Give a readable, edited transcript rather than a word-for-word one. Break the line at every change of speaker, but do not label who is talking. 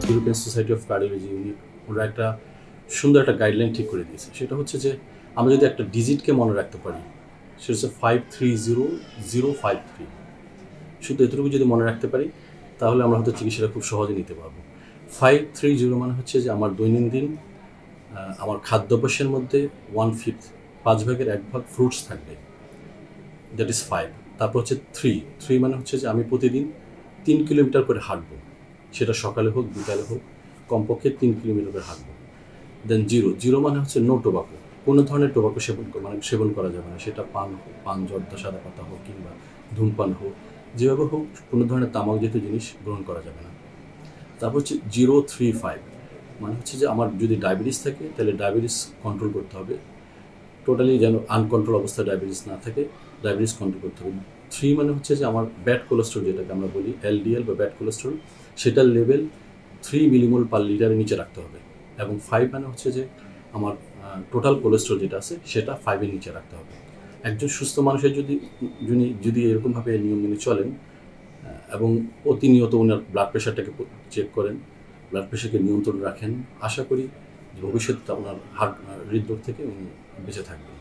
European society of cardiology ওরা একটা সুন্দর একটা গাইডলাইন ঠিক করে দিয়েছে। সেটা হচ্ছে যে আমরা যদি একটা ডিজিটকে মনে রাখতে পারি, সেটা হচ্ছে 530053। শুধু এতটুকু যদি মনে রাখতে পারি তাহলে আমরা হয়তো চিকিৎসাটা খুব সহজে নিতে পারবো। 530 মানে হচ্ছে যে আমার দৈনন্দিন আমার খাদ্যাভ্যাসের মধ্যে 1/5, 5/1 ফ্রুটস থাকবে, দ্যাট ইজ 5। তারপর হচ্ছে 3 মানে হচ্ছে যে আমি প্রতিদিন 3 কিলোমিটার করে হাঁটবো, সেটা সকালে হোক বিকালে হোক, কমপক্ষে 3 কিলোমিটার করে হাঁটবো। দেন 0 মানে হচ্ছে নো টোবাকো, কোনো ধরনের টোবাকো সেবন করা যাবে না, সেটা পান হোক, পান জর্দা সাদা পাতা হোক কিংবা ধূমপান হোক, যেভাবে হোক কোনো ধরনের তামাক জাতীয় জিনিস গ্রহণ করা যাবে না। তারপর হচ্ছে 035 মানে হচ্ছে যে আমার যদি ডায়াবেটিস থাকে তাহলে ডায়াবেটিস কন্ট্রোল করতে হবে, টোটালি যেন আনকন্ট্রোল অবস্থায় ডায়াবেটিস না থাকে, ডায়াবেটিস কন্ট্রোল করতে হবে। 3 মানে হচ্ছে যে আমার ব্যাড কোলেস্ট্রল, যেটাকে আমরা বলি এলডিএল বা ব্যাড কোলেস্ট্রল, সেটার লেভেল 3 মিলিমোল পার লিটারের নিচে রাখতে হবে। এবং 5 মানে হচ্ছে যে আমার টোটাল কোলেস্ট্রল যেটা আছে সেটা 5-এর নিচে রাখতে হবে। একজন সুস্থ মানুষের যদি এরকমভাবে নিয়ম মেনে চলেন এবং প্রতিনিয়ত ওনার ব্লাড প্রেশারটাকে চেক করেন, ব্লাড প্রেশারকে নিয়ন্ত্রণ রাখেন, আশা করি ভবিষ্যতে ওনার হৃদরোগ থেকে উনি বেঁচে থাকবেন।